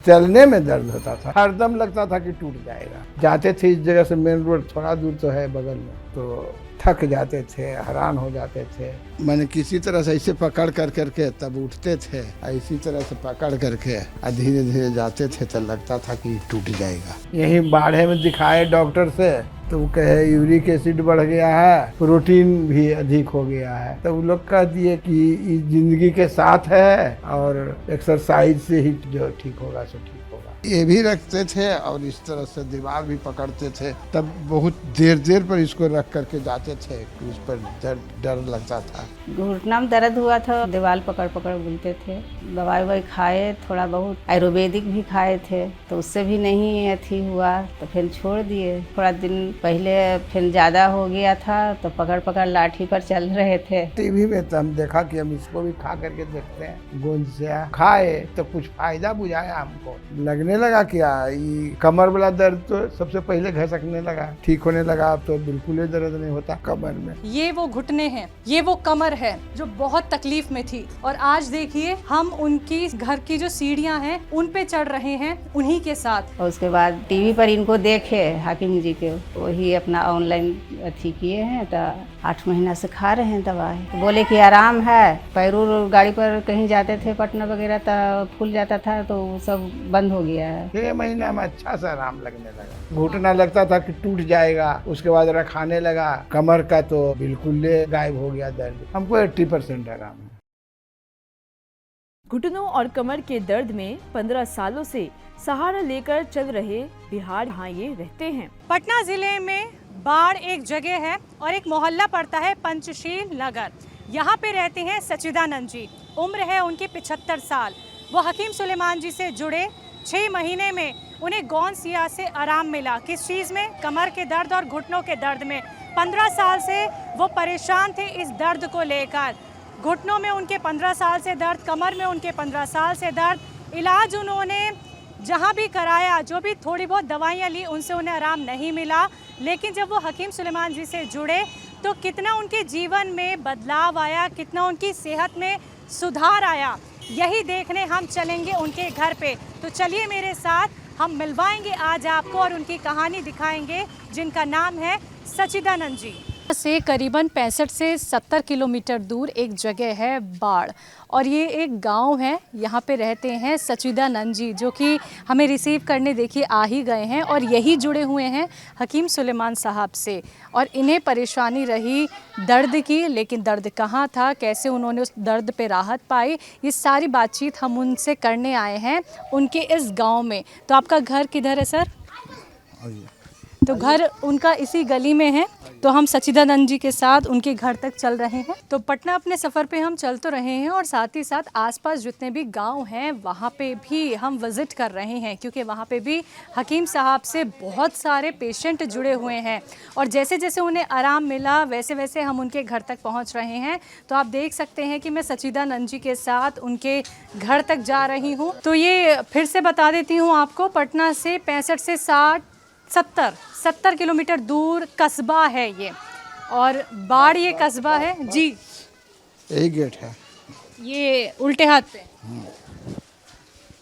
चलने में दर्द होता था, हरदम लगता था कि टूट जाएगा। जाते थे इस जगह से, मेन रोड थोड़ा दूर तो है बगल में, तो थक जाते थे, हैरान हो जाते थे। मैंने किसी तरह से ऐसे पकड़ कर करके तब उठते थे, इसी तरह से पकड़ करके धीरे धीरे जाते थे, तो लगता था कि टूट जाएगा। यहीं बाढ़े में दिखाए डॉक्टर से, तो वो कहे यूरिक एसिड बढ़ गया है, प्रोटीन भी अधिक हो गया है। तो वो लोग कह दिए कि इस जिंदगी के साथ है और एक्सरसाइज से ही जो ठीक होगा सो ठीक होगा। ये भी रखते थे और इस तरह से दीवार भी पकड़ते थे। तब बहुत देर देर पर इसको रख करके जाते थे, उस पर डर लगता था। घुटना में दर्द हुआ था, दीवार पकड़ पकड़ बोलते थे। दवाई ववाई खाए, थोड़ा बहुत आयुर्वेदिक भी खाए थे, तो उससे भी नहीं अथी हुआ, तो फिर छोड़ दिए। थोड़ा दिन पहले फिर ज़्यादा हो गया था, तो पकड़ पकड़ लाठी पर चल रहे थे। टीवी में तो हम देखा कि हम इसको भी खा करके देखते हैं। गोंद से खाए तो कुछ फायदा बुझाया हमको, लगने लगा क्या ये कमर वाला दर्द तो सबसे पहले घसकने लगा, ठीक होने लगा। अब तो बिल्कुल ही दर्द नहीं होता कमर में। ये वो घुटने हैं, ये वो कमर है जो बहुत तकलीफ में थी, और आज देखिए हम उनकी घर की जो सीढ़ियां हैं उन पे चढ़ रहे हैं उन्हीं के साथ। और उसके बाद टीवी पर इनको देखे हाकिम जी के, वही अपना ऑनलाइन अथी किए हैं, तो 8 महीना से खा रहे हैं दवाई। तो बोले कि आराम है। पैरूर गाड़ी पर कहीं जाते थे पटना वगैरह, तो फूल जाता था, तो वो सब बंद हो गया है। 6 महीना में अच्छा सा आराम लगने लगा। घुटना लगता था कि टूट जाएगा, उसके बाद रखाने लगा। कमर का तो बिल्कुल गायब हो गया दर्द। हमको 80% आराम है। घुटनों और कमर के दर्द में 15 सालों से सहारा लेकर चल रहे बिहार यहाँ ये रहते हैं। पटना जिले में बाढ़ एक जगह है और एक मोहल्ला पड़ता है पंचशील नगर। यहाँ पे रहते हैं सचिदानंद जी। उम्र है उनकी 75 साल। वो हकीम सुलेमान जी से जुड़े। 6 महीने में उन्हें गौन सिया से आराम मिला। किस चीज़ में? कमर के दर्द और घुटनों के दर्द में। 15 साल से वो परेशान थे इस दर्द को लेकर। घुटनों में उनके 15 साल से दर्द, कमर में उनके 15 साल से दर्द। इलाज उन्होंने जहाँ भी कराया, जो भी थोड़ी बहुत दवाइयाँ ली, उनसे उन्हें आराम नहीं मिला। लेकिन जब वो हकीम सुलेमान जी से जुड़े तो कितना उनके जीवन में बदलाव आया, कितना उनकी सेहत में सुधार आया, यही देखने हम चलेंगे उनके घर पे। तो चलिए मेरे साथ, हम मिलवाएंगे आज आपको और उनकी कहानी दिखाएंगे, जिनका नाम है सचिदानंद जी। से करीबन 65 से 70 किलोमीटर दूर एक जगह है बाढ़, और ये एक गांव है। यहाँ पे रहते हैं सचिदानंद जी, जो कि हमें रिसीव करने देखिए आ ही गए हैं, और यही जुड़े हुए हैं हकीम सुलेमान साहब से। और इन्हें परेशानी रही दर्द की, लेकिन दर्द कहाँ था, कैसे उन्होंने उस दर्द पे राहत पाई, ये सारी बातचीत हम उनसे करने आए हैं उनके इस गाँव में। तो आपका घर किधर है सर? तो घर उनका इसी गली में है। तो हम सचिदानंद जी के साथ उनके घर तक चल रहे हैं। तो पटना अपने सफ़र पे हम चल तो रहे हैं, और साथ ही साथ आसपास जितने भी गांव हैं वहाँ पे भी हम विज़िट कर रहे हैं, क्योंकि वहाँ पे भी हकीम साहब से बहुत सारे पेशेंट जुड़े हुए हैं। और जैसे जैसे उन्हें आराम मिला, वैसे वैसे हम उनके घर तक पहुँच रहे हैं। तो आप देख सकते हैं कि मैं सचिदानंद जी के साथ उनके घर तक जा रही हूँ। तो ये फिर से बता देती हूँ आपको, पटना से 65 से 70 किलोमीटर दूर कस्बा है ये, और बाढ़ ये कस्बा है जी। यही गेट है, ये उल्टे हाथ पे।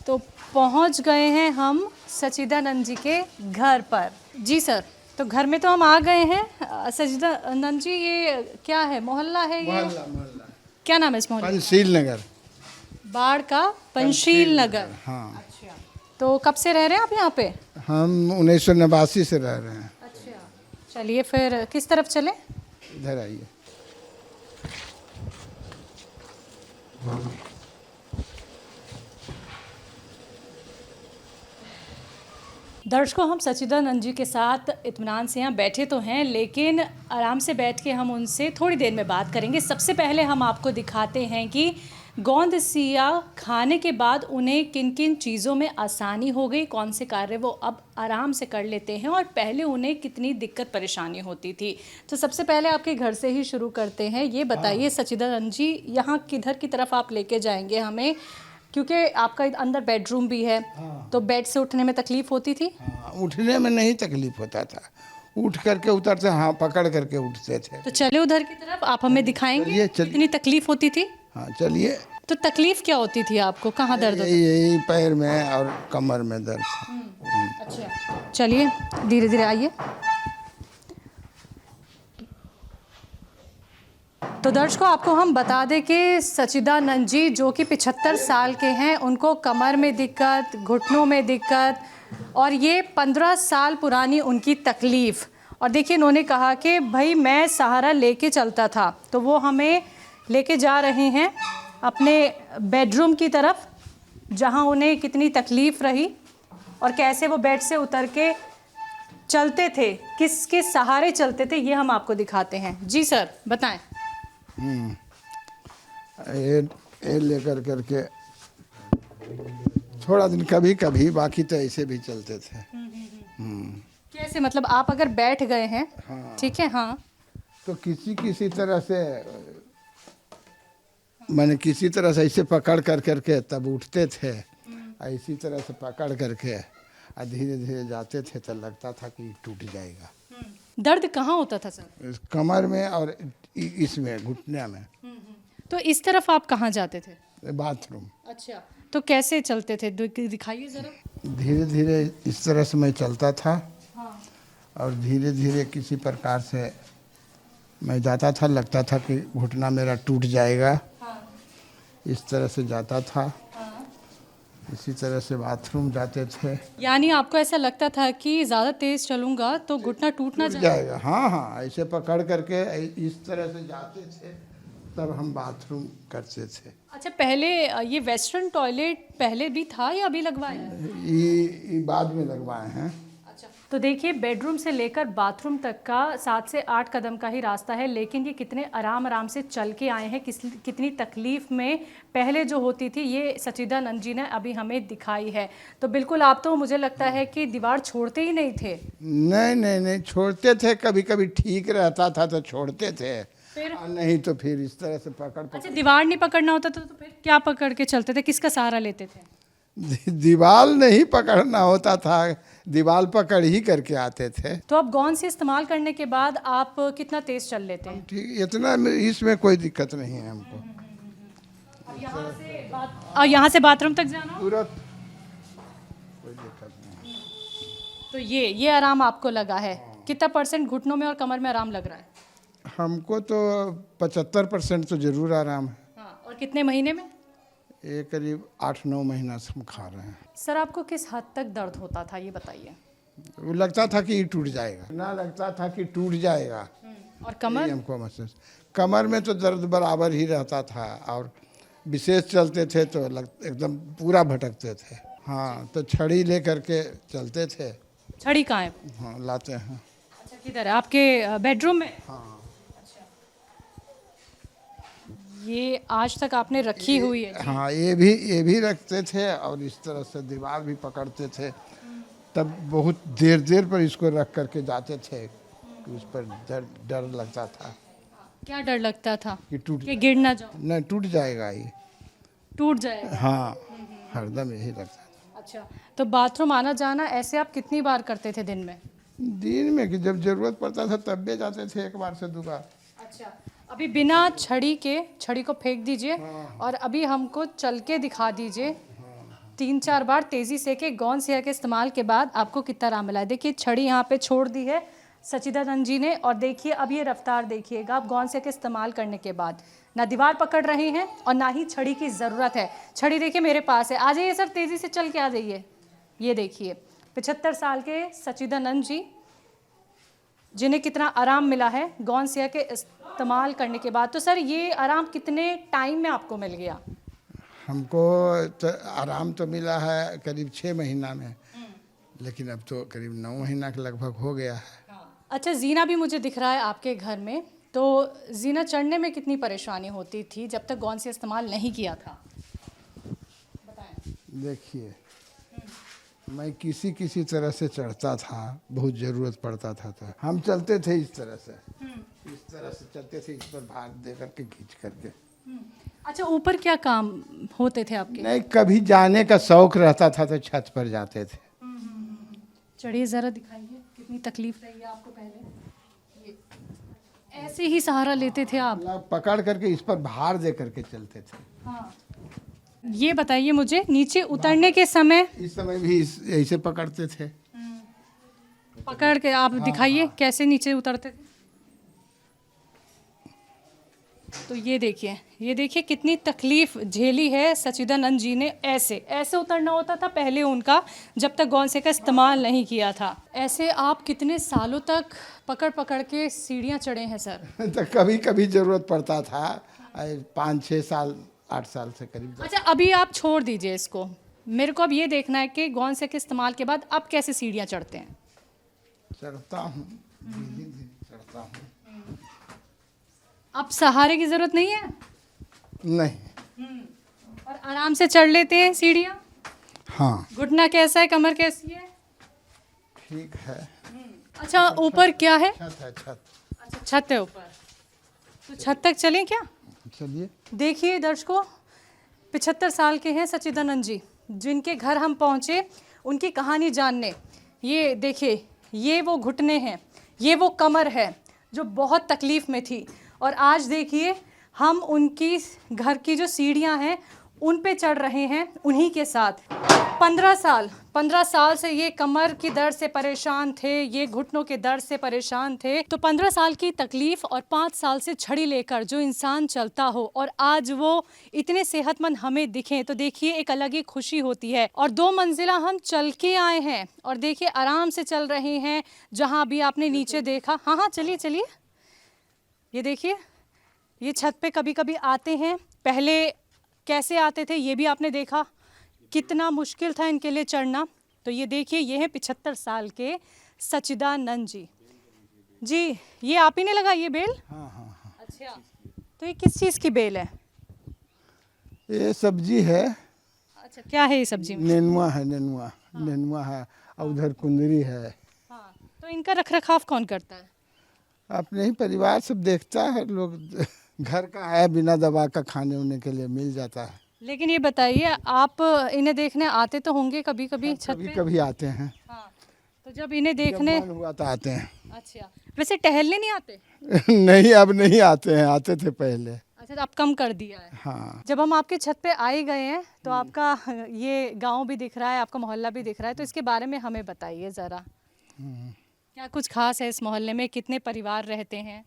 तो पहुंच गए हैं हम सचिदानंद जी के घर पर। जी सर, तो घर में तो हम आ गए हैं। सचिदानंद जी, ये क्या है, मोहल्ला है ये? मोहल्ला क्या नाम है इस मोहल्ले? पंचशील नगर। बाढ़ का पंचशील नगर। हाँ। अच्छा, तो कब से रह रहे हैं आप यहाँ पे? हम 1989 से रह रहे हैं। अच्छा, चलिए फिर किस तरफ चले? इधर आइए। दर्शकों, हम सचिदानंद जी के साथ इत्मीनान से यहाँ बैठे तो हैं, लेकिन आराम से बैठ के हम उनसे थोड़ी देर में बात करेंगे। सबसे पहले हम आपको दिखाते हैं कि गोंद सिया खाने के बाद उन्हें किन किन चीज़ों में आसानी हो गई, कौन से कार्य वो अब आराम से कर लेते हैं, और पहले उन्हें कितनी दिक्कत परेशानी होती थी। तो सबसे पहले आपके घर से ही शुरू करते हैं। ये बताइए सचिदानंद जी, यहाँ किधर की तरफ आप लेके जाएंगे हमें, क्योंकि आपका अंदर बेडरूम भी है। तो बेड से उठने में तकलीफ होती थी? उठने में नहीं तकलीफ होता था, उठ करके उतरते, हाँ पकड़ करके उठते थे। तो चले उधर की तरफ, आप हमें दिखाएंगे चलिए। कितनी तकलीफ होती थी। हाँ चलिए। तो तकलीफ क्या होती थी आपको, कहाँ दर्द होता यही पैर में और कमर में दर्द था। अच्छा, चलिए धीरे धीरे आइए। तो दर्शकों, आपको हम बता दें कि सचिदानंद जी जो कि 75 साल के हैं, उनको कमर में दिक्कत, घुटनों में दिक्कत, और ये 15 साल पुरानी उनकी तकलीफ़। और देखिए, इन्होंने कहा कि भाई मैं सहारा लेके चलता था, तो वो हमें लेके जा रहे हैं अपने बेडरूम की तरफ, जहां उन्हें कितनी तकलीफ़ रही और कैसे वो बेड से उतर के चलते थे, किसके सहारे चलते थे, ये हम आपको दिखाते हैं। जी सर, बताएं। ये लेकर करके थोड़ा दिन कभी कभी, बाकी तो ऐसे भी चलते थे। कैसे, मतलब आप अगर बैठ गए हैं, ठीक है, हाँ, तो किसी तरह से, मैंने किसी तरह से ऐसे पकड़ कर करके तब उठते थे, इसी तरह से पकड़ करके और धीरे धीरे जाते थे, तो लगता था कि टूट जाएगा। दर्द कहाँ होता था सर? इस कमर में और इसमें घुटने में। तो इस तरफ आप कहाँ जाते थे? बाथरूम। अच्छा, तो कैसे चलते थे, दिखाइए जरा। धीरे धीरे इस तरह से मैं चलता था, और धीरे धीरे किसी प्रकार से मैं जाता था, लगता था कि घुटना मेरा टूट जाएगा। इस तरह से जाता था, इसी तरह से बाथरूम जाते थे। यानी आपको ऐसा लगता था कि ज़्यादा तेज चलूंगा तो घुटना टूट ना जाएगा। हाँ हाँ, ऐसे पकड़ करके इस तरह से जाते थे, तब हम बाथरूम करते थे। अच्छा, पहले ये वेस्टर्न टॉयलेट पहले भी था या अभी लगवाया है? ये बाद में लगवाए हैं। अच्छा, तो देखिए, बेडरूम से लेकर बाथरूम तक का 7 से 8 कदम का ही रास्ता है, लेकिन ये कितने आराम से चल के आए हैं, कितनी तकलीफ़ में पहले जो होती थी, ये सचिदानंद जी ने अभी हमें दिखाई है। तो बिल्कुल, आप तो मुझे लगता है कि दीवार छोड़ते ही नहीं थे। नहीं, छोड़ते थे, कभी कभी ठीक रहता था तो छोड़ते थे, नहीं तो फिर इस तरह से पकड़। अच्छा, दीवार नहीं पकड़ना होता तो फिर क्या पकड़ के चलते थे, किसका सहारा लेते थे? दीवार नहीं पकड़ना होता था, दीवार पकड़ ही करके आते थे। तो अब गौन से इस्तेमाल करने के बाद आप कितना तेज चल लेते हैं? ठीक, इतना इसमें कोई दिक्कत नहीं है हमको। और यहाँ से बाथरूम तक जाना तुरंत कोई दिक्कत नहीं। तो ये आराम आपको लगा है? कितना % घुटनों में और कमर में आराम लग रहा है? हमको तो 75% तो जरूर आराम है। हाँ, और कितने महीने में? ये करीब 8-9 महीना से हम खा रहे हैं। सर, आपको किस हद तक दर्द होता था, ये बताइए। वो लगता था कि ये टूट जाएगा, ना लगता था कि टूट जाएगा। और कमर? हमको महसूस, कमर में तो दर्द बराबर ही रहता था, और विशेष चलते थे तो एकदम पूरा भटकते थे। हाँ, तो छड़ी ले करके चलते थे। छड़ी कहाँ है? हाँ, लाते हैं। अच्छा, किधर है? आपके बेडरूम में? हाँ। ये आज तक आपने रखी हुई है? हाँ, ये भी रखते थे, और इस तरह से दीवार भी पकड़ते थे, तब बहुत देर पर इसको रख करके जाते थे, उस पर डर लगता था। क्या डर लगता था? कि गिर ना जाओ? नहीं, टूट जाएगा ये। टूट जाएगा? हाँ, हरदम यही लगता था। अच्छा, तो बाथरूम आना जाना ऐसे आप कितनी बार करते थे दिन में? दिन में कि जब जरूरत पड़ता था तब भी जाते थे, 1 बार से 2 बार। अच्छा, अभी बिना छड़ी को फेंक दीजिए, और अभी हमको चल के दिखा दीजिए 3-4 बार तेज़ी से कि गौन सिया के इस्तेमाल के बाद आपको कितना आराम मिला है। देखिए, छड़ी यहाँ पे छोड़ दी है सचिदानंद जी ने, और देखिए अब ये रफ्तार देखिएगा, आप गौन सिया के इस्तेमाल करने के बाद ना दीवार पकड़ रहे हैं और ना ही छड़ी की ज़रूरत है। छड़ी देखिए मेरे पास है, आ जाइए सर, तेज़ी से चल के आ जाइए। ये देखिए 75 साल के सचिदानंद जी, जिन्हें कितना आराम मिला है गौन सिया के इस्तेमाल करने के बाद। तो सर, ये आराम कितने टाइम में आपको मिल गया? हमको तो आराम तो मिला है करीब 6 महीना में, लेकिन अब तो करीब 9 महीना के लगभग हो गया है। अच्छा, जीना भी मुझे दिख रहा है आपके घर में, तो जीना चढ़ने में कितनी परेशानी होती थी जब तक गौन से इस्तेमाल नहीं किया था? बताएं। देखिए, मैं किसी तरह से चढ़ता था, बहुत ज़रूरत पड़ता था तो हम चलते थे इस तरह से, चलते थे, इस पर भार दे करके खींच करके। अच्छा, ऊपर क्या काम होते थे आपके? नहीं, कभी जाने का शौक रहता था तो छत पर जाते थे। चढ़िए ज़रा, दिखाइए कितनी तकलीफ रही है आपको पहले। ये ऐसे ही सहारा लेते थे आप? पकड़ करके इस पर भार दे करके चलते थे। हाँ, ये बताइए मुझे, नीचे उतरने के समय इस समय भी ऐसे पकड़ते थे। पकड़ के आप दिखाइए कैसे नीचे उतरते थे। तो ये देखिए कितनी तकलीफ झेली है सच्चिदानंद जी ने। ऐसे ऐसे उतरना होता था पहले उनका, जब तक गौनसे का इस्तेमाल नहीं किया था। ऐसे आप कितने सालों तक पकड़ पकड़ के सीढ़ियाँ चढ़े हैं सर? तो कभी कभी जरूरत पड़ता था, 5-6 साल 8 साल से करीब। अच्छा, अभी आप छोड़ दीजिए इसको, मेरे को अब ये देखना है कि गौनसे के इस्तेमाल के बाद आप कैसे सीढ़ियाँ चढ़ते हैं। चढ़ता हूँ, धीरे-धीरे चढ़ता हूँ। अब सहारे की जरूरत नहीं है? नहीं। और आराम से चढ़ लेते हैं सीढ़ियाँ? हाँ घुटना कैसा है, कमर कैसी है? ठीक है। अच्छा, ऊपर क्या है? छत है, छत। अच्छा, छत है ऊपर, तो छत तक चलें क्या? चलिए। देखिए दर्शकों, 75 साल के हैं सच्चिदानंद जी, जिनके घर हम पहुँचे उनकी कहानी जानने। ये देखिए, ये वो घुटने हैं, ये वो कमर है जो बहुत तकलीफ़ में थी, और आज देखिए हम उनकी घर की जो सीढ़ियां हैं उन पे चढ़ रहे हैं उन्हीं के साथ। 15 साल से ये कमर की दर्द से परेशान थे, ये घुटनों के दर्द से परेशान थे। तो 15 साल की तकलीफ और 5 साल से छड़ी लेकर जो इंसान चलता हो और आज वो इतने सेहतमंद हमें दिखें, तो देखिए एक अलग ही खुशी होती है। और 2 मंजिला हम चल के आए हैं और देखिए आराम से चल रहे हैं। जहाँ अभी आपने नीचे देखा, हाँ चलिए चलिए, ये देखिए ये छत पे कभी कभी आते हैं, पहले कैसे आते थे ये भी आपने देखा, कितना मुश्किल था इनके लिए चढ़ना। तो ये देखिए, ये है 75 साल के सच्चिदानंद जी। जी, ये आप ही ने लगाई ये बेल? हाँ। अच्छा, तो ये किस चीज़ की बेल है? ये सब्जी है। अच्छा, क्या है ये सब्जी में? नेनुआ है, नेनुआ है, और उधर कुंदरी है। हाँ, तो इनका रखरखाव कौन करता है? अपने ही परिवार सब देखता है, लोग घर का है, बिना दवा का खाने उन्ने के लिए मिल जाता है। लेकिन ये बताइए, आप इन्हें देखने आते तो होंगे कभी कभी छत कभी पे? कभी आते हैं। हाँ, तो जब इन्हें देखने, जब मन हुआ तो आते हैं। अच्छा, वैसे टहलने नहीं आते? नहीं, अब नहीं आते हैं, आते थे पहले। अच्छा, तो अब कम कर दिया है। हाँ। जब हम आपके छत पे आए गए हैं तो आपका ये गांव भी दिख रहा है, आपका मोहल्ला भी दिख रहा है, तो इसके बारे में हमें बताइए ज़रा। क्या कुछ खास है इस मोहल्ले में? कितने परिवार रहते हैं?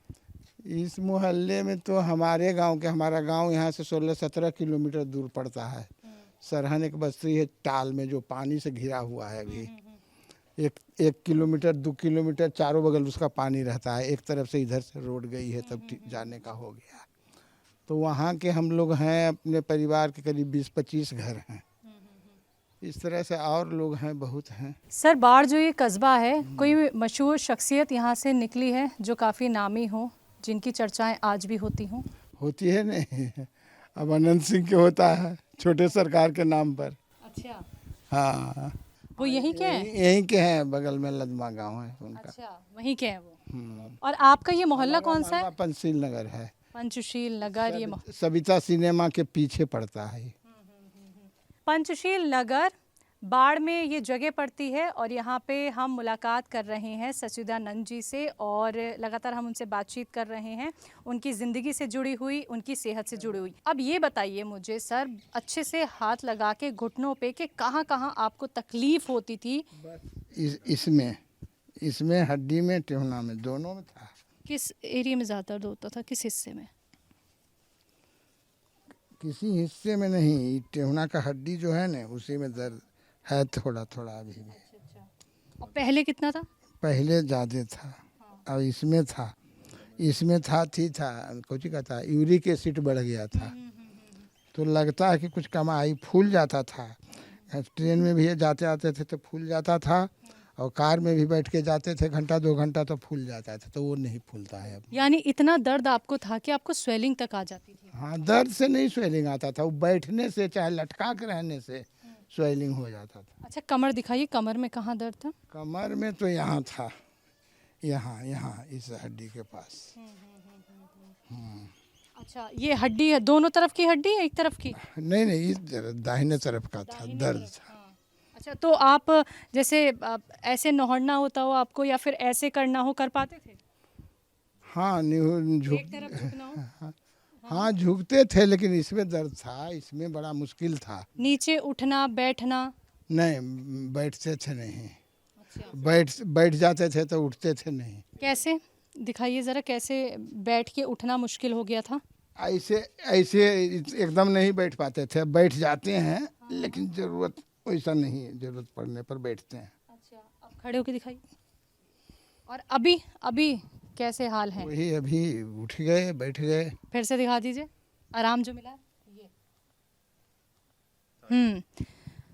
इस मोहल्ले में तो हमारे गांव के, हमारा गांव यहाँ से 16-17 किलोमीटर दूर पड़ता है। सरहन एक बस्ती है टाल में, जो पानी से घिरा हुआ है अभी। 1 किलोमीटर 2 किलोमीटर चारों बगल उसका पानी रहता है। एक तरफ से इधर से रोड गई है, तब जाने का हो गया। तो वहाँ के हम लोग हैं, अपने परिवार के करीब 20-25 घर हैं। इस तरह से और लोग हैं, बहुत हैं। सर, बाढ़ जो ये कस्बा है, कोई मशहूर शख्सियत यहाँ से निकली है जो काफ़ी नामी हो, जिनकी चर्चाएं आज भी होती हों? होती है नहीं, अब अनंत सिंह के होता है, छोटे सरकार के नाम पर। अच्छा, हाँ, वो यहीं के हैं? यहीं के हैं, बगल में लदमा गांव है उनका। अच्छा, वहीं के हैं वो। और आपका ये मोहल्ला कौन सा है? पंचशील नगर है। पंचशील नगर, ये सविता सिनेमा के पीछे पड़ता है। पंचशील नगर बाढ़ में ये जगह पड़ती है, और यहाँ पे हम मुलाकात कर रहे हैं सच्चिदानंद जी से, और लगातार हम उनसे बातचीत कर रहे हैं उनकी ज़िंदगी से जुड़ी हुई, उनकी सेहत से जुड़ी हुई। अब ये बताइए मुझे सर, अच्छे से हाथ लगा के घुटनों पे, कि कहाँ कहाँ आपको तकलीफ़ होती थी? इसमें हड्डी में, टेहना में, दोनों में था। किस एरिया में ज़्यादा दर्द होता था, किस हिस्से में? किसी हिस्से में नहीं, टेहना का हड्डी जो है ना, उसी में दर्द है थोड़ा थोड़ा अभी भी। और पहले कितना था? पहले ज़्यादा था, और इसमें था कुछ का था, यूरिक एसिड बढ़ गया था। तो लगता है कि कुछ कमाई, फूल जाता था। ट्रेन में भी जाते आते थे तो फूल जाता था, और कार में भी बैठ के जाते थे 1-2 घंटा तो फूल जाता था, तो वो नहीं फूलता है अब। यानी इतना दर्द आपको था कि आपको स्वेलिंग तक आ जाती थी? हाँ, दर्द से नहीं स्वेलिंग आता था, वो बैठने से, चाहे लटका के रहने से स्वेलिंग हो जाता था। अच्छा, कमर दिखाइए, कमर में कहाँ दर्द था? कमर में तो यहाँ था, यहाँ इस हड्डी के पास। अच्छा, ये हड्डी है, दोनों तरफ की हड्डी है, एक तरफ की? नहीं, इस दाहिने तरफ का था दर्द था। अच्छा, तो आप जैसे ऐसे नौहड़ना होता हो आपको, या फिर ऐसे करना हो, कर पाते थे? हाँ, एक तरफ झुकना हो? हाँ झुकते थे, लेकिन इसमें दर्द था, इसमें बड़ा मुश्किल था। नीचे उठना बैठना? नहीं, बैठते थे नहीं। बैठ जाते थे तो उठते थे नहीं। कैसे दिखाइए ज़रा, कैसे बैठ के उठना मुश्किल हो गया था? ऐसे ऐसे एकदम नहीं बैठ पाते थे। बैठ जाते हैं, लेकिन ज़रूरत वैसा नहीं है, ज़रूरत पड़ने पर बैठते हैं। अच्छा, अब खड़े होके दिखाइए। और अभी अभी कैसे हाल है? वही अभी उठ गए, बैठ गए। फिर से दिखा दीजिए आराम जो मिला है ये।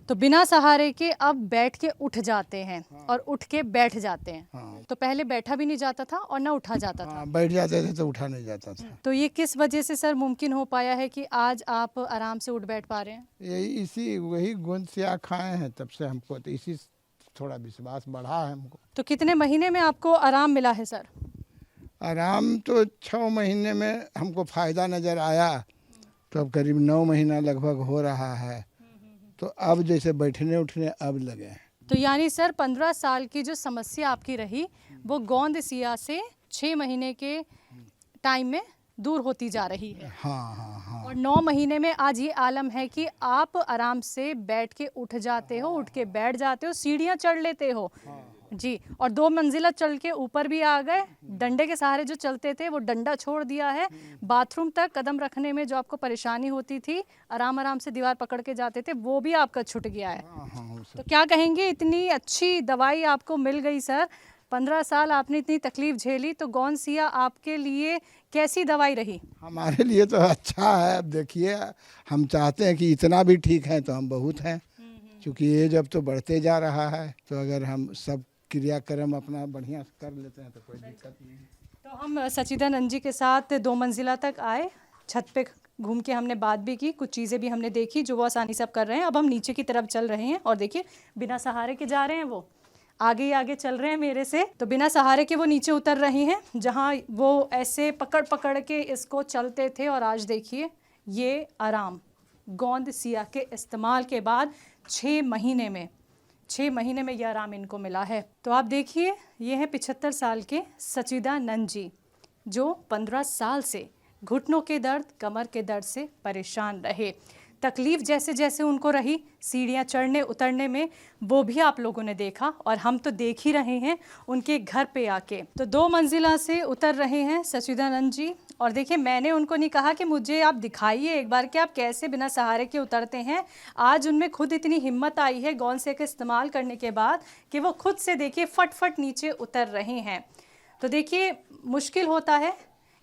तो बिना सहारे के अब बैठ के उठ जाते हैं और उठ के बैठ जाते हैं। हाँ। तो पहले बैठा भी नहीं जाता था और ना उठा जाता था। हाँ, बैठ जाते थे तो उठा नहीं जाता था। तो ये किस वजह से सर मुमकिन हो पाया है कि आज आप आराम से उठ बैठ पा रहे हैं? यही इसी वही गोंद से आ खाए हैं, तब से हमको तो इसी थोड़ा विश्वास बढ़ा है हमको। तो कितने महीने में आपको आराम मिला है सर? आराम तो 6 महीने में हमको फ़ायदा नज़र आया, तो अब करीब 9 महीना लगभग हो रहा है। तो अब जैसे बैठने उठने अब लगे हैं। तो यानी सर 15 साल की जो समस्या आपकी रही वो गोंद सिया से 6 महीने के टाइम में दूर होती जा रही है। हाँ हाँ हाँ। और 9 महीने में आज ये आलम है कि आप आराम से बैठ के उठ जाते हो, उठ के बैठ जाते हो, सीढ़ियाँ चढ़ लेते हो जी। और 2 मंजिला चल के ऊपर भी आ गए। डंडे के सहारे जो चलते थे वो डंडा छोड़ दिया है। बाथरूम तक कदम रखने में जो आपको परेशानी होती थी, आराम आराम से दीवार पकड़ के जाते थे, वो भी आपका छूट गया है। तो क्या कहेंगे, इतनी अच्छी दवाई आपको मिल गई सर। 15 साल आपने इतनी तकलीफ झेली, तो गोंद सिया आपके लिए कैसी दवाई रही? हमारे लिए तो अच्छा है। अब देखिए, हम चाहते हैं कि इतना भी ठीक है तो हम बहुत हैं, क्योंकि ये जब तो बढ़ते जा रहा है, तो अगर हम सब क्रियाक्रम अपना बढ़िया से कर लेते हैं तो कोई दिक्कत नहीं है। तो हम सच्चिदानंद जी के साथ 2 मंजिला तक आए, छत पे घूम के हमने बात भी की, कुछ चीज़ें भी हमने देखी जो वो आसानी से अब कर रहे हैं। अब हम नीचे की तरफ चल रहे हैं और देखिए बिना सहारे के जा रहे हैं, वो आगे ही आगे चल रहे हैं मेरे से। तो बिना सहारे के वो नीचे उतर रही हैं, जहाँ वो ऐसे पकड़ पकड़ के इसको चलते थे। और आज देखिए ये आराम गोंद सिया के इस्तेमाल के बाद 6 महीने में यह आराम इनको मिला है। तो आप देखिए, ये है 75 साल के सच्चिदानंद जी, जो 15 साल से घुटनों के दर्द, कमर के दर्द से परेशान रहे। तकलीफ़ जैसे जैसे उनको रही सीढ़ियाँ चढ़ने उतरने में, वो भी आप लोगों ने देखा और हम तो देख ही रहे हैं उनके घर पे आके। तो 2 मंजिला से उतर रहे हैं सच्चिदानंद जी। और देखिए, मैंने उनको नहीं कहा कि मुझे आप दिखाइए एक बार कि आप कैसे बिना सहारे के उतरते हैं। आज उनमें खुद इतनी हिम्मत आई है गोंद सिया का इस्तेमाल करने के बाद कि वो खुद से देखिए फट नीचे उतर रहे हैं। तो देखिए, मुश्किल होता है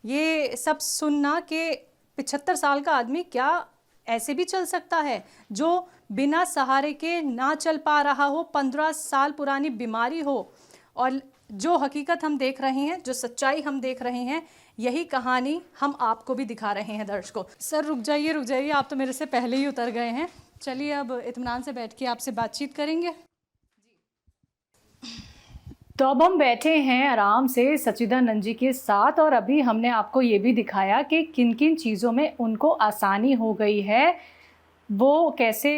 ये सब सुनना कि 75 साल का आदमी क्या ऐसे भी चल सकता है, जो बिना सहारे के ना चल पा रहा हो, 15 साल पुरानी बीमारी हो। और जो हकीकत हम देख रहे हैं, जो सच्चाई हम देख रहे हैं, यही कहानी हम आपको भी दिखा रहे हैं दर्शकों। सर रुक जाइए, आप तो मेरे से पहले ही उतर गए हैं। चलिए अब इत्मीनान से बैठ के आपसे बातचीत करेंगे। तो अब हम बैठे हैं आराम से सच्चिदानंद जी के साथ, और अभी हमने आपको ये भी दिखाया कि किन किन चीज़ों में उनको आसानी हो गई है। वो कैसे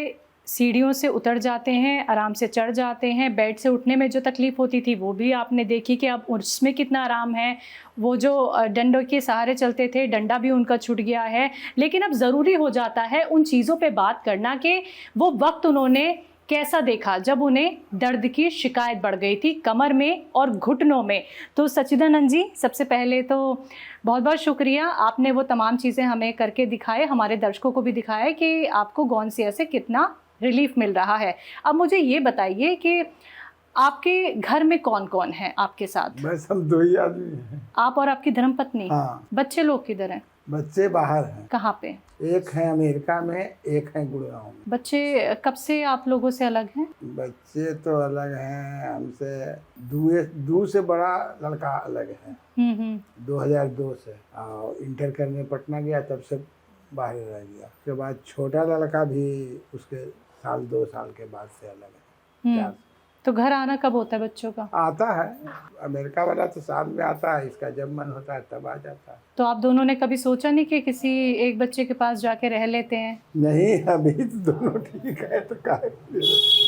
सीढ़ियों से उतर जाते हैं, आराम से चढ़ जाते हैं। बेड से उठने में जो तकलीफ़ होती थी वो भी आपने देखी कि अब उसमें कितना आराम है। वो जो डंडों के सहारे चलते थे, डंडा भी उनका छूट गया है। लेकिन अब ज़रूरी हो जाता है उन चीज़ों पे बात करना कि वो वक्त उन्होंने कैसा देखा जब उन्हें दर्द की शिकायत बढ़ गई थी कमर में और घुटनों में। तो सच्चिदानंद जी, सबसे पहले तो बहुत बहुत शुक्रिया, आपने वो तमाम चीज़ें हमें करके दिखाए, हमारे दर्शकों को भी दिखाए कि आपको गोंद सिया से कितना रिलीफ मिल रहा है। अब मुझे ये बताइए कि आपके घर में कौन कौन है आपके साथ? बस हम 2 ही आदमी हैं। आप और आपकी धर्मपत्नी? हाँ। बच्चे लोग किधर हैं? बच्चे बाहर हैं। कहाँ पे? एक है अमेरिका में, एक है गुड़गांव में। बच्चे कब से आप लोगों से अलग हैं? बच्चे तो अलग हैं हमसे, 2 से बड़ा लड़का अलग है। 2002 से और इंटर करने पटना गया, तब से बाहर रह गया। उसके बाद छोटा लड़का भी उसके 2 साल के बाद से अलग है। तो घर आना कब होता है बच्चों का? आता है, अमेरिका वाला तो साल में आता है, इसका जब मन होता है तब आ जाता है। तो आप दोनों ने कभी सोचा नहीं कि किसी एक बच्चे के पास जाके रह लेते हैं? नहीं, अभी तो दोनों ठीक है, तो काहे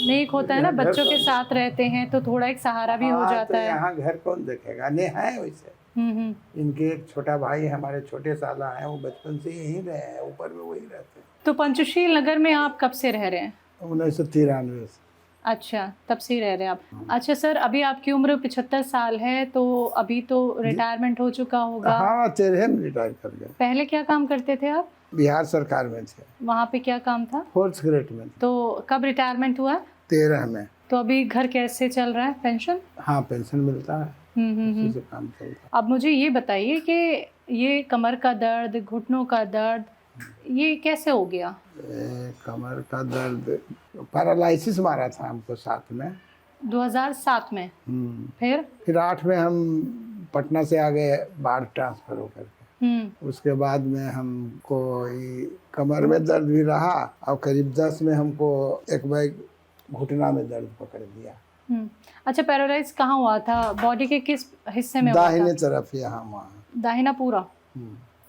नहीं होता है ना, बच्चों के साथ रहते हैं तो थोड़ा एक सहारा भी हो जाता है। यहाँ घर कौन देखेगा? नहीं है वैसे। इनके एक छोटा भाई है, हमारे छोटे साला है, वो बचपन से यहीं रहे हैं, ऊपर में वही रहते हैं। तो पंचशील नगर में आप कब से रह रहे हैं? 1993 से। अच्छा, तब से ही रह रहे हैं आप। अच्छा सर, अभी आपकी उम्र 75 साल है, तो अभी तो रिटायरमेंट हो चुका होगा। हाँ, 13 में रिटायर कर गए। पहले क्या काम करते थे आप? बिहार सरकार में थे। वहाँ पे क्या काम था? 4th ग्रेड में। तो कब रिटायरमेंट हुआ? 13 में। तो अभी घर कैसे चल रहा है? पेंशन? हाँ, पेंशन मिलता है, उसी से काम चलता है। अब मुझे ये बताइए कि ये कमर का दर्द, घुटनों का दर्द, ये कैसे हो गया? कमर का दर्द, पैरालिसिस मारा था हमको 7 में। 2007 में? फिर 8 में हम पटना से आ गए बाहर ट्रांसफर होकर के। उसके बाद में हमको कमर में दर्द भी रहा, और करीब 10 में हमको एक बार घुटना में दर्द पकड़ दिया। अच्छा, पैरालाइज कहाँ हुआ था? बॉडी के किस हिस्से में हुआ था? दाहिने तरफ, यहाँ वहाँ। दाहिना पूरा?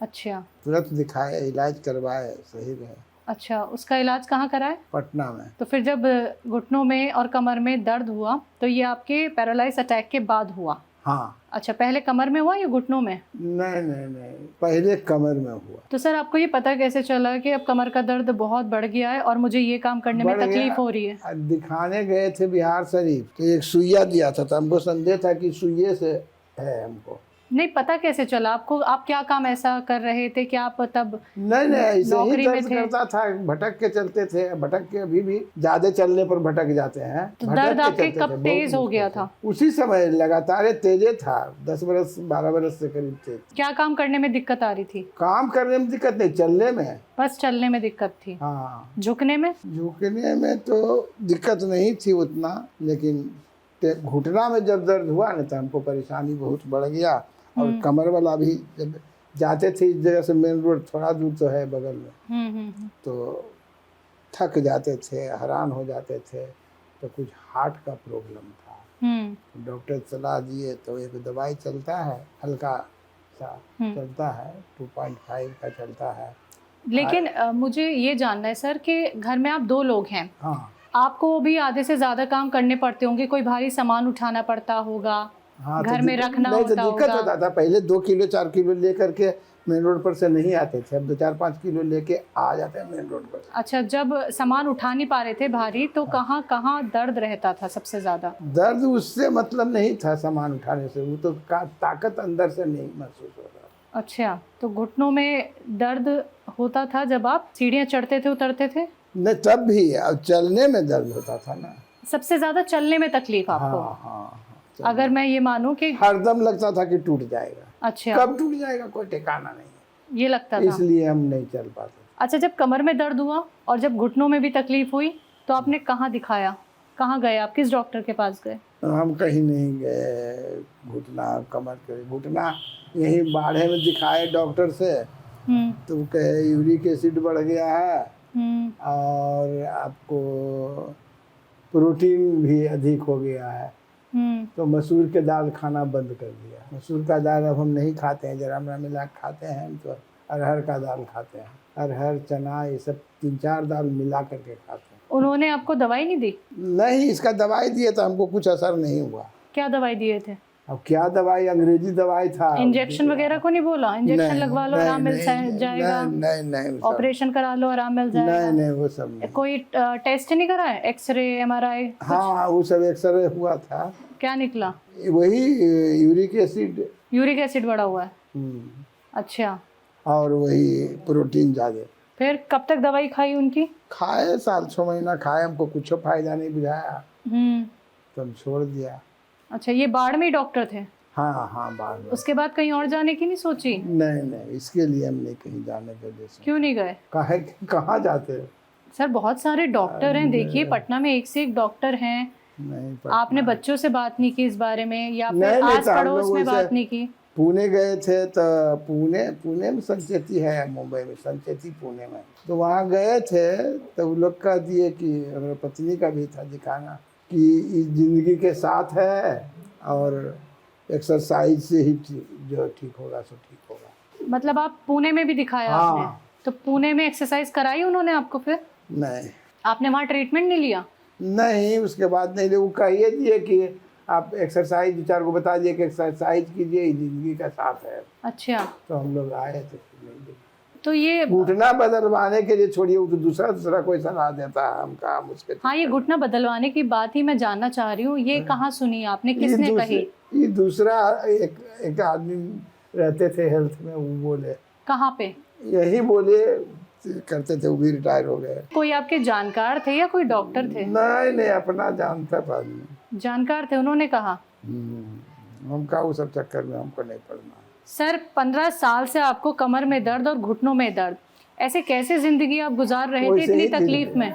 अच्छा। तुरंत दिखाए, इलाज करवाए, सही रहे। अच्छा, उसका इलाज कहाँ कराए? पटना में। तो फिर जब घुटनों में और कमर में दर्द हुआ तो ये आपके पैरालाइज अटैक के बाद हुआ? हाँ। अच्छा, पहले कमर में हुआ या घुटनों में? नहीं, पहले कमर में हुआ। तो सर आपको ये पता कैसे चला कि अब कमर का दर्द बहुत बढ़ गया है और मुझे ये काम करने में तकलीफ हो रही है? दिखाने गए थे बिहार शरीफ, तो एक सुइया दिया था, तो हमको संदेह था कि सुइये से है हमको। नहीं, पता कैसे चला आपको? आप क्या काम ऐसा कर रहे थे कि आप तब नहीं, ऐसे नौकरी ही में दर्द थे? करता था, भटक के चलते थे, भटक के अभी भी ज्यादा चलने पर भटक जाते हैं। तो भटक दर्द के आपके चलते कब थे, बहुत तेज हो मुश्किल गया से। था? उसी समय लगातार तेजे था, 10 बरस 12 बरस से करीब तेज। क्या काम करने में दिक्कत आ रही थी? काम करने में दिक्कत नहीं, चलने में। बस चलने में दिक्कत थी? हाँ। झुकने में? झुकने में तो दिक्कत नहीं थी उतना, लेकिन घुटना में जब दर्द हुआ ना, तो हमको परेशानी बहुत बढ़ गया। और कमर वाला भी, जब जाते थे इस जगह से, मेन रोड थोड़ा दूर तो है बगल में, तो थक जाते थे, हैरान हो जाते थे। तो कुछ हार्ट का प्रॉब्लम था। डॉक्टर सलाह दिए, तो एक दवाई चलता है, हल्का सा चलता है, 2.5 का चलता है। लेकिन मुझे ये जानना है सर कि घर में आप 2 लोग हैं। हाँ। आपको भी आधे से ज्यादा काम करने पड़ते होंगे, कोई भारी सामान उठाना पड़ता होगा। हाँ, घर में रखना नहीं, तो होता दिक्कत होगा। होता था। पहले 2 किलो 4 किलो लेकर के मेन रोड पर से नहीं आते थे, अब 2-4-5 किलो लेके आ जाते हैं मेन रोड पर। अच्छा, जब सामान उठा नहीं पा रहे थे भारी, तो कहाँ कहाँ दर्द रहता था सबसे ज्यादा? दर्द उससे मतलब नहीं था सामान उठाने से, वो तो ताकत अंदर से नहीं महसूस हो रहा। अच्छा, तो घुटनों में दर्द होता था जब आप सीढ़ियाँ चढ़ते थे, उतरते थे? नहीं, तब भी। अब चलने में दर्द होता था ना। सबसे ज्यादा चलने में तकलीफ आपको? हाँ। अगर मैं ये मानूं कि हरदम लगता था कि टूट जाएगा। अच्छा, कब टूट जाएगा कोई ठिकाना नहीं, ये लगता था, इसलिए हम नहीं चल पाते। अच्छा, जब कमर में दर्द हुआ और जब घुटनों में भी तकलीफ हुई, तो आपने कहाँ दिखाया? कहाँ गए आप? किस डॉक्टर के पास गए? हम कहीं नहीं गए। घुटना यहीं बाढ़े में दिखाए डॉक्टर से, तो कहे यूरिक एसिड बढ़ गया है और आपको प्रोटीन भी अधिक हो गया है। तो मसूर के दाल खाना बंद कर दिया। मसूर का दाल अब हम नहीं खाते हैं, जरा मिला खाते हैं, तो अरहर का दाल खाते हैं। अरहर, चना, ये सब 3-4 दाल मिला करके खाते हैं। उन्होंने आपको दवाई नहीं दी? नहीं, इसका दवाई दिए तो हमको कुछ असर नहीं हुआ। क्या दवाई दिए थे? अब क्या दवाई, अंग्रेजी दवाई था। इंजेक्शन वगैरह को नहीं बोला? इंजेक्शन लगवा लो, आराम मिल जाएगा। नहीं, ऑपरेशन करा लो, आराम मिल जाएगा। नहीं, वो सब नहीं। कोई टेस्ट नहीं करा है? X ray, MRI? हाँ, वो सब एक्सरे हुआ था। क्या निकला? वही यूरिक एसिड। यूरिक एसिड बढ़ा हुआ है? अच्छा। और वही प्रोटीन ज्यादा। फिर कब तक दवाई खाई उनकी? खाए 4-6 महीना खाए, हमको कुछ फायदा नहीं बुझाया, तो हम छोड़ दिया। अच्छा, ये बाढ़ में ही डॉक्टर थे? हाँ, बाढ़ में। उसके बाद कहीं और जाने की नहीं सोची? नहीं, इसके लिए हम नहीं कहीं जाने के लिए। क्यों नहीं गए? कहाँ जाते हैं? सर, बहुत सारे डॉक्टर हैं, देखिए पटना में एक से एक डॉक्टर हैं। नहीं, आपने बच्चों से बात नहीं की इस बारे में, या फिर नहीं, आस तो हम पड़ोस लोग में वैसे बात नहीं की? पुणे गए थे, तो पुणे में संचेती है, मुंबई में संचेती, पुणे में। तो वहाँ गए थे, तो वो लोग कह दिए कि हमारे पत्नी का भी था दिखाना, कि इस जिंदगी के साथ है और एक्सरसाइज से ही जो ठीक होगा सो ठीक होगा। मतलब आप पुणे में भी दिखाया? हाँ। आपने तो पुणे में एक्सरसाइज कराई उन्होंने आपको? फिर नहीं, आपने वहाँ ट्रीटमेंट नहीं लिया? नहीं, उसके बाद नहीं, वो कहिए दिए कि आप एक्सरसाइज 2-4 को बता दिए कि एक्सरसाइज कीजिए, ये जिंदगी का साथ है। अच्छा, तो हम लोग आए थे। तो ये घुटना बदलवाने के लिए छोड़िए, वो तो दूसरा कोई सलाह देता है, हम काम उसके। हाँ, ये घुटना बदलवाने की बात ही मैं जानना चाह रही हूँ, ये कहाँ सुनी आपने, किसने कही? ये दूसरा एक आदमी रहते थे हेल्थ में, वो बोले। कहाँ पे? यही बोले करते थे, वो भी रिटायर हो गए। कोई आपके जानकार थे या कोई डॉक्टर थे? नहीं, अपना जानता था आदमी। जानकार थे, उन्होंने कहा। हम का वो सब चक्कर में हमको नहीं पड़ना। सर, 15 साल से आपको कमर में दर्द और घुटनों में दर्द, ऐसे कैसे जिंदगी आप गुजार रहे थे इतनी तकलीफ में?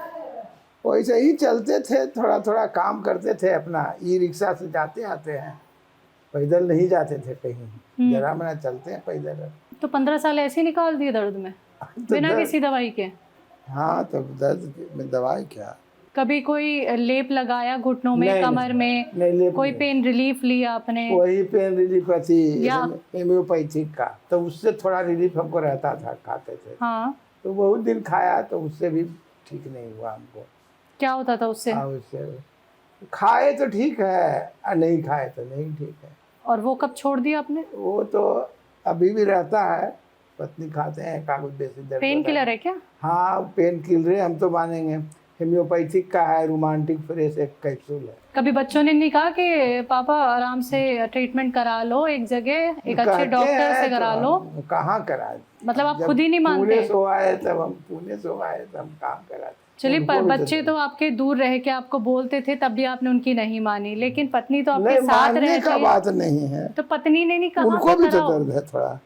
वैसे ही चलते थे, थोड़ा काम करते थे अपना। ई रिक्शा से जाते आते हैं, पैदल नहीं जाते थे कहीं, जरा मना चलते हैं पैदल। तो 15 साल ऐसे ही निकाल दिए दर्द में बिना किसी दवाई के? हाँ, तब दर्द में दवाई क्या। कभी कोई लेप लगाया घुटनों में, कमर में? नहीं, कोई पेन रिलीफ लिया आपने? वही पेन रिलीफ थी या हेम्योपैथिक का, तो उससे थोड़ा रिलीफ हमको रहता था, खाते थे। हाँ, तो बहुत दिन खाया, तो उससे भी ठीक नहीं हुआ हमको। क्या होता था उससे? उससे खाए तो ठीक है, और नहीं खाए तो नहीं ठीक है। और वो कब छोड़ दिया आपने? वो तो अभी भी रहता है, पत्नी खाते हैं, कागज बेसी दर्द। पेन किलर है क्या? हाँ, पेन किलर हम तो मानेंगे। हेम्योपैथिक का है, रोमांटिक फ्रेश एक कैप्सूल है। कभी बच्चों ने नहीं कहा कि पापा आराम से ट्रीटमेंट करा लो, एक जगह एक अच्छे डॉक्टर से करा लो? कहाँ कराए, मतलब आप खुद ही नहीं मानते? पुणे से आए तब हम काम कराते। चलिए, पर बच्चे तो आपके दूर रह के आपको बोलते थे, तब भी आपने उनकी नहीं मानी, लेकिन पत्नी तो आपके साथ रह का बात नहीं है। तो पत्नी ने नहीं कहा? उनको भी तो दर्द है थोड़ा,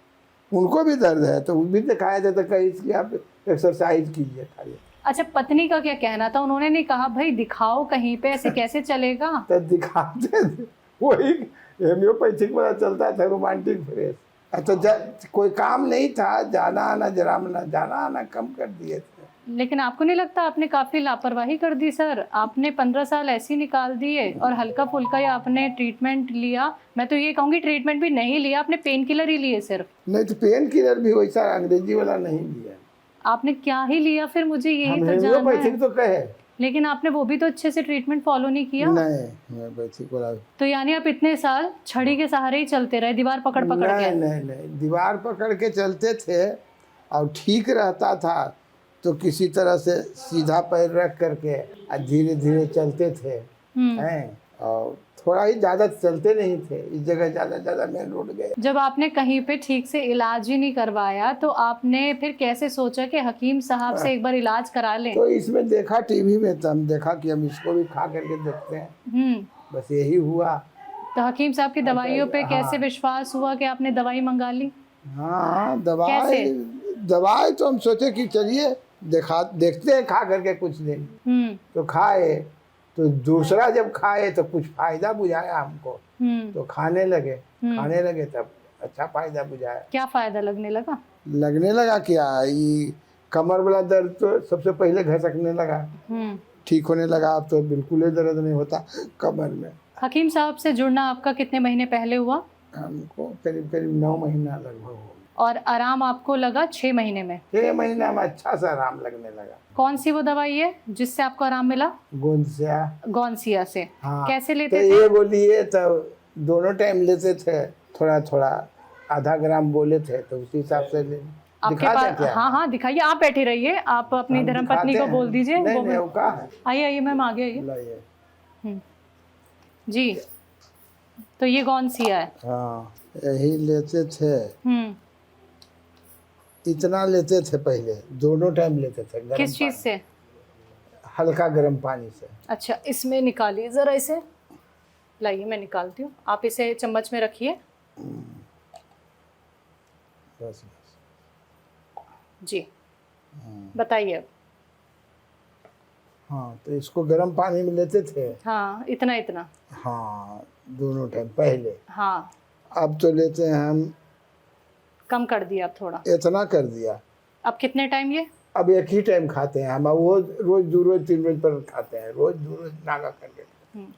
उनको भी दर्द है, तो वो भी दिखाया जाता कहीं कि आप एक्सरसाइज कीजिए, खाइए। अच्छा, पत्नी का क्या कहना था? उन्होंने नहीं कहा भाई दिखाओ कहीं पे, ऐसे कैसे चलेगा? तो दिखाते थे, वही हेम्योपैथिक वाला चलता था, रोमांटिक फ्रेश। तो कोई काम नहीं था, जाना आना कम कर दिए थे। लेकिन आपको नहीं लगता आपने काफी लापरवाही कर दी सर? आपने 15 साल ऐसे ही निकाल दिए और हल्का फुल्का ही आपने ट्रीटमेंट लिया। मैं तो ये कहूँगी ट्रीटमेंट भी नहीं लिया आपने, पेन किलर ही लिए सिर्फ। नहीं तो पेन किलर भी वैसा अंग्रेजी वाला नहीं लिया। आपने क्या ही लिया फिर? मुझे यही तो जानना है। तो कहे, लेकिन आपने वो भी तो अच्छे से ट्रीटमेंट फॉलो नहीं किया। नहीं, तो यानी आप इतने साल छड़ी के सहारे ही चलते रहे, दीवार पकड़ के? नहीं, दीवार पकड़ के चलते थे और ठीक रहता था तो किसी तरह से सीधा पैर रख करके धीरे धीरे चलते थे हैं, और थोड़ा ही ज़्यादा चलते नहीं थे। इस जगह ज़्यादा मेन रोड गए। जब आपने कहीं पे ठीक से इलाज ही नहीं करवाया तो आपने फिर कैसे सोचा कि हकीम साहब से एक बार इलाज करा लें? तो इसमें देखा टीवी में, तो हम देखा कि हम इसको भी खा करके देखते हैं, बस यही हुआ। तो हकीम साहब की दवाइयों पे कैसे विश्वास हुआ कि आपने दवाई मंगा ली? हाँ, दवाई तो हम सोचे कि चलिए देखते हैं खा करके कुछ दिन। तो खाए, तो दूसरा जब खाए तो कुछ फायदा बुझाया हमको, तो खाने लगे तब अच्छा फायदा बुझाया। क्या फायदा लगने लगा? क्या, ये कमर वाला दर्द तो सबसे पहले घसकने लगा, ठीक होने लगा। अब तो बिल्कुल ही दर्द नहीं होता कमर में। हकीम साहब से जुड़ना आपका कितने महीने पहले हुआ? हमको करीब 9 महीना लगभग हो। और आराम आपको लगा 6 महीने में? 6 महीना में अच्छा सा आराम लगने लगा। कौन सी वो दवाई है जिससे आपको आराम मिला? गोंसिया से। हाँ। कैसे लेते थे? ये बोलिए, तब दोनों टाइम लेते थे, थोड़ा आधा ग्राम बोले थे, तो उसी हिसाब से आपके पास? हाँ, दिखाइए। आप बैठे रहिए, आप अपनी धर्मपत्नी को बोल दीजिए। आइए मैम, आगे आइए जी। तो ये गोंसिया है? हाँ, यही लेते थे। इतना लेते थे पहले, दोनों टाइम लेते थे। किस चीज से? हल्का गर्म पानी से। अच्छा, इसमें निकालिए जरा, इसे लाइए, मैं निकालती हूँ। आप इसे चम्मच में रखिए। बस जी, बताइए अब। हाँ, तो इसको गर्म पानी में लेते थे। हाँ, इतना? हाँ, दोनों टाइम पहले। हाँ, अब तो लेते हैं हम, कम कर दिया अब थोड़ा? इतना कर दिया। अब कितने टाइम ये? अब एक ही टाइम खाते हैं हम, वो रोज 2 रोज 3 रोज पर खाते हैं, रोज 2 रोज नागा करके।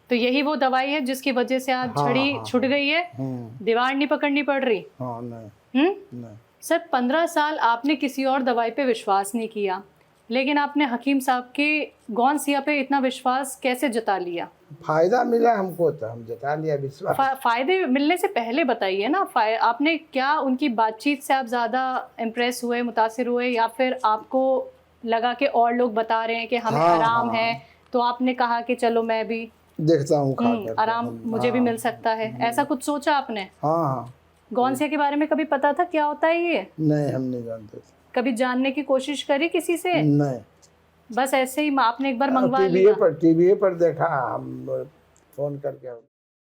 तो यही वो दवाई है जिसकी वजह से आज छड़ी छूट गई है, दीवार नहीं पकड़नी पड़ रही? हाँ, नहीं। सर, 15 साल आपने किसी और दवाई पे विश्वास नहीं किया, लेकिन आपने हकीम साहब के गोंसिया पे इतना विश्वास कैसे जता लिया? फायदा मिला हमको तो हम जता लिया विश्वास। फायदे मिलने से पहले बताइए ना, आपने क्या उनकी बातचीत से आप ज़्यादा इम्प्रेस हुए, मुतासिर हुए, या फिर आपको लगा कि और लोग बता रहे हैं कि हमें आराम है, तो आपने कहा कि चलो मैं भी देखता हूँ आराम मुझे भी मिल सकता है, ऐसा कुछ सोचा आपने? हाँ। गौनसिया के बारे में कभी पता था क्या होता है ये? नहीं, हम नहीं जानते थे। कभी जानने की कोशिश करी किसी से? नहीं, बस ऐसे ही आपने एक बार मंगवा लिया? टीवी पर देखा, हम फोन करके।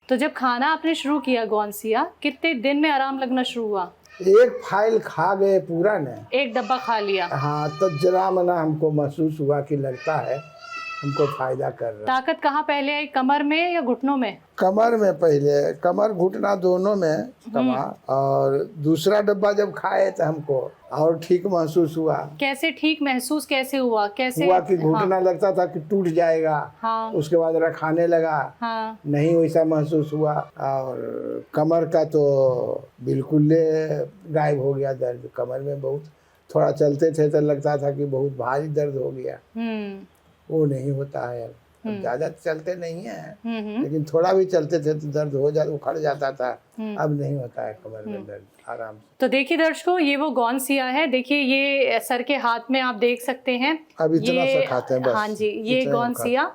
तो जब खाना आपने शुरू किया गौनसिया, कितने दिन में आराम लगना शुरू हुआ? एक फाइल खा गए पूरा ने, एक डब्बा खा लिया। हाँ, तो जरा मना हमको महसूस हुआ कि लगता है हमको फायदा कर रहा है। ताकत कहाँ पहले आई, कमर में या घुटनों में? कमर में पहले, कमर घुटना दोनों में कमा, और दूसरा डब्बा जब खाए तो हमको और ठीक महसूस हुआ। कैसे ठीक महसूस कैसे हुआ? कैसे हुआ कि घुटना लगता था कि टूट जाएगा। हाँ। उसके बाद रखाने लगा। हाँ। नहीं वैसा महसूस हुआ। और कमर का तो बिल्कुल गायब हो गया दर्द। कमर में बहुत, थोड़ा चलते थे तो लगता था कि बहुत भारी दर्द हो गया। वो नहीं होता है अब ज्यादा चलते नहीं है, लेकिन थोड़ा भी चलते थे तो दर्द हो जाता, उखड़ जाता था। अब नहीं होता है कमर में दर्द, आराम से। तो देखिए दर्शकों, ये वो गौनसिया है। देखिए ये सर के हाथ में आप देख सकते हैं, अब इतना सा खाते हैं बस। हाँ जी, ये गौनसिया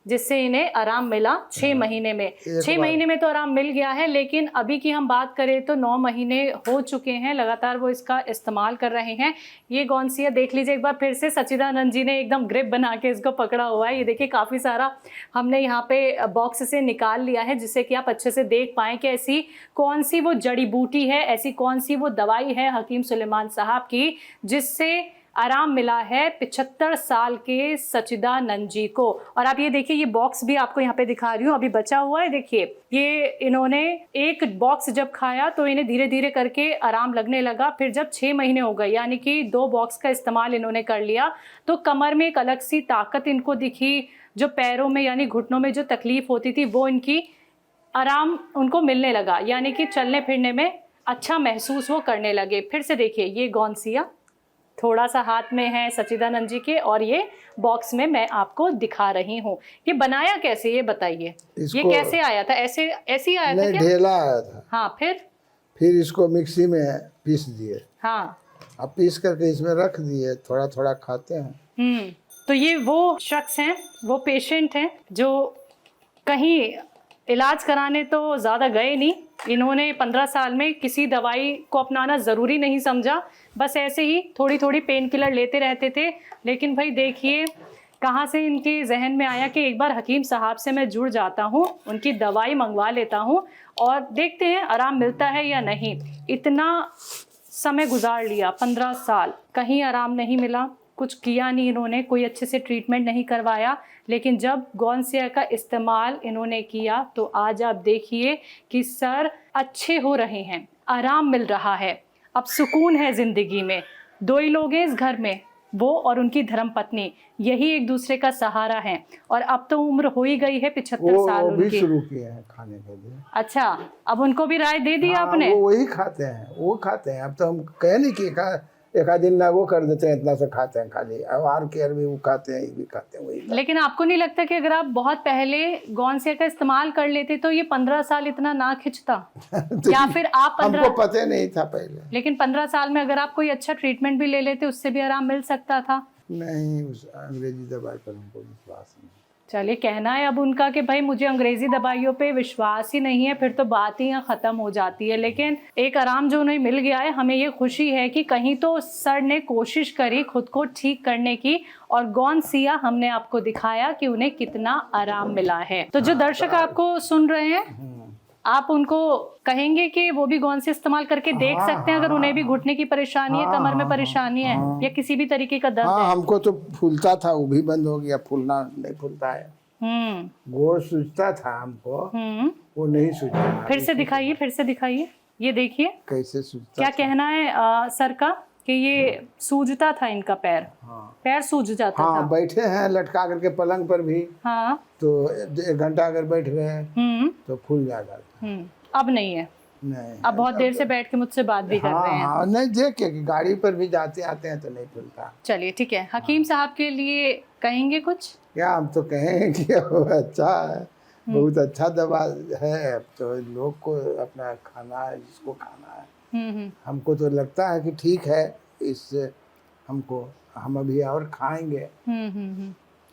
जिससे इन्हें आराम मिला 6 महीने में। 6 महीने में तो आराम मिल गया है, लेकिन अभी की हम बात करें तो 9 महीने हो चुके हैं, लगातार वो इसका इस्तेमाल कर रहे हैं। ये गौनसिया देख लीजिए एक बार फिर से, सच्चिदानंद जी ने एकदम ग्रिप बना के इसको पकड़ा हुआ है। ये देखिए काफ़ी सारा हमने यहाँ पे बॉक्स से निकाल लिया है, जिससे कि आप अच्छे से देख पाएँ कि ऐसी कौन सी वो जड़ी बूटी है, ऐसी कौन सी वो दवाई है हकीम सुलेमान साहब की, जिससे आराम मिला है 75 साल के सच्चिदानंद जी को। और आप ये देखिए, ये बॉक्स भी आपको यहाँ पे दिखा रही हूँ, अभी बचा हुआ है। देखिए ये इन्होंने एक बॉक्स जब खाया तो इन्हें धीरे धीरे करके आराम लगने लगा। फिर जब 6 महीने हो गए, यानी कि 2 बॉक्स का इस्तेमाल इन्होंने कर लिया, तो कमर में एक अलग सी ताकत इनको दिखी। जो पैरों में यानी घुटनों में जो तकलीफ होती थी वो इनकी आराम उनको मिलने लगा, यानी कि चलने फिरने में अच्छा महसूस वो करने लगे। फिर से देखिए, ये गौनसिया थोड़ा सा हाथ में है सच्चिदानंद जी के, और ये बॉक्स में मैं आपको दिखा रही हूँ। ये बनाया कैसे, ये बताइए। ये कैसे आया था? ऐसे ही आया था क्या? ढेला आया था। हाँ, फिर इसको मिक्सी में पीस दिए। हाँ, अब पीस करके इसमें रख दिए, थोड़ा थोड़ा खाते हैं। तो ये वो शख्स हैं, वो पेशेंट हैं जो कहीं इलाज कराने तो ज़्यादा गए नहीं। इन्होंने 15 साल में किसी दवाई को अपनाना ज़रूरी नहीं समझा, बस ऐसे ही थोड़ी थोड़ी पेन किलर लेते रहते थे। लेकिन भाई देखिए कहाँ से इनके जहन में आया कि एक बार हकीम साहब से मैं जुड़ जाता हूँ, उनकी दवाई मंगवा लेता हूँ और देखते हैं आराम मिलता है या नहीं। इतना समय गुजार लिया, 15 साल, कहीं आराम नहीं मिला, कुछ किया नहीं इन्होंने, कोई अच्छे से ट्रीटमेंट नहीं करवाया। लेकिन जब गौनसिया का इस्तेमाल इन्होंने किया तो आज आप देखिए कि सर अच्छे हो रहे हैं, आराम मिल रहा है, अब सुकून है ज़िंदगी में। 2 ही लोग हैं इस घर में, वो और उनकी धर्मपत्नी, यही एक दूसरे का सहारा है। और अब तो उम्र हो ही गई है 75 साल उनकी। भी शुरू किए हैं खाने के लिए। अच्छा, अब उनको भी राय दे दी आपने? वो वही खाते हैं, वो खाते हैं। अब तो हम कहे नहीं कि एक आध दिन ना वो कर देते हैं, इतना सा खाते हैं खाली। आर केयर भी वो खाते हैं, ये भी खाते हैं, वही। लेकिन आपको नहीं लगता कि अगर आप बहुत पहले गौनसिया का इस्तेमाल कर लेते तो ये 15 साल इतना ना खिंचता? तो या फिर आप 15, हमको पता नहीं था पहले। लेकिन 15 साल में अगर आप कोई अच्छा ट्रीटमेंट भी ले लेते उससे भी आराम मिल सकता था? नहीं, उस अंग्रेजी दवाई पर हमको विश्वास नहीं। चलिए, कहना है अब उनका कि भाई मुझे अंग्रेजी दवाइयों पे विश्वास ही नहीं है, फिर तो बात ही यहाँ ख़त्म हो जाती है। लेकिन एक आराम जो उन्हें मिल गया है, हमें ये खुशी है कि कहीं तो सर ने कोशिश करी खुद को ठीक करने की, और गौनसिया हमने आपको दिखाया कि उन्हें कितना आराम मिला है। तो जो दर्शक आपको सुन रहे हैं, आप उनको कहेंगे कि वो भी गौनसिया इस्तेमाल करके देख सकते हैं अगर उन्हें भी घुटने की परेशानी है, कमर में परेशानी है, या किसी भी तरीके का दर्द है। हमको तो फूलता था, वो भी बंद हो गया, फूलना नहीं फूलता है। गोड़ सूजता था हमको, वो नहीं सूझता। फिर से दिखाइए, फिर से दिखाइए, ये देखिए कैसे सूजता। क्या कहना है सर का कि ये सूजता था इनका पैर? पैर सूज जाता था। बैठे हैं लटका करके पलंग पर भी, तो 1 घंटा अगर बैठ गए तो फूल जाता था। अब नहीं है? नहीं, अब बहुत देर से बैठ के मुझसे बात भी कर रहे हैं। नहीं, देख के गाड़ी पर भी जाते आते हैं तो नहीं फूलता। चलिए ठीक है, हकीम साहब के लिए कहेंगे कुछ? क्या हम तो कहें कि अच्छा है, बहुत अच्छा दवा है। तो लोग को अपना खाना है, जिसको खाना है। हमको तो लगता है कि ठीक है, इससे हमको हम अभी और खाएंगे।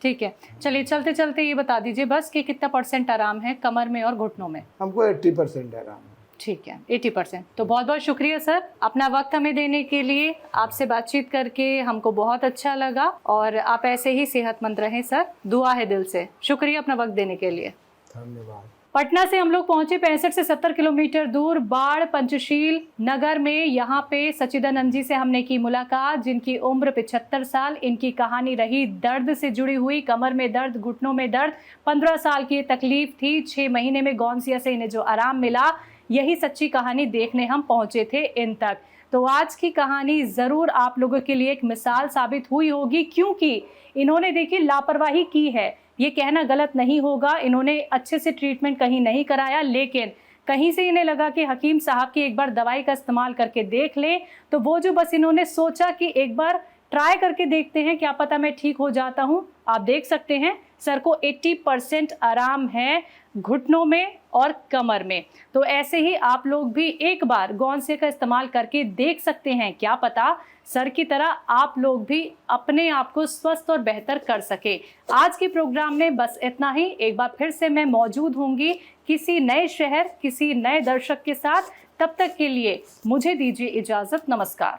ठीक है, चलिए चलते चलते ये बता दीजिए बस कि कितना % आराम है कमर में और घुटनों में? हमको 80% आराम है। ठीक है, 80%। तो बहुत बहुत शुक्रिया सर, अपना वक्त हमें देने के लिए। आपसे बातचीत करके हमको बहुत अच्छा लगा और आप ऐसे ही सेहतमंद रहें सर, दुआ है दिल से। शुक्रिया अपना वक्त देने के लिए। धन्यवाद। पटना से हम लोग पहुंचे 65 से 70 किलोमीटर दूर बाढ़ पंचशील नगर में। यहाँ पे सच्चिदानंद जी से हमने की मुलाकात, जिनकी उम्र 75 साल। इनकी कहानी रही दर्द से जुड़ी हुई, कमर में दर्द, घुटनों में दर्द। 15 साल की ये तकलीफ थी, 6 महीने में गौनसिया से इन्हें जो आराम मिला, यही सच्ची कहानी देखने हम पहुंचे थे इन तक। तो आज की कहानी ज़रूर आप लोगों के लिए एक मिसाल साबित हुई होगी, क्योंकि इन्होंने देखिए लापरवाही की है, ये कहना गलत नहीं होगा। इन्होंने अच्छे से ट्रीटमेंट कहीं नहीं कराया, लेकिन कहीं से इन्हें लगा कि हकीम साहब की एक बार दवाई का इस्तेमाल करके देख लें, तो वो जो बस इन्होंने सोचा कि एक बार ट्राई करके देखते हैं, क्या पता मैं ठीक हो जाता हूँ। आप देख सकते हैं सर को 80% आराम है घुटनों में और कमर में। तो ऐसे ही आप लोग भी एक बार गौनसे का इस्तेमाल करके देख सकते हैं, क्या पता सर की तरह आप लोग भी अपने आप को स्वस्थ और बेहतर कर सके। आज के प्रोग्राम में बस इतना ही। एक बार फिर से मैं मौजूद होंगी किसी नए शहर, किसी नए दर्शक के साथ। तब तक के लिए मुझे दीजिए इजाज़त। नमस्कार।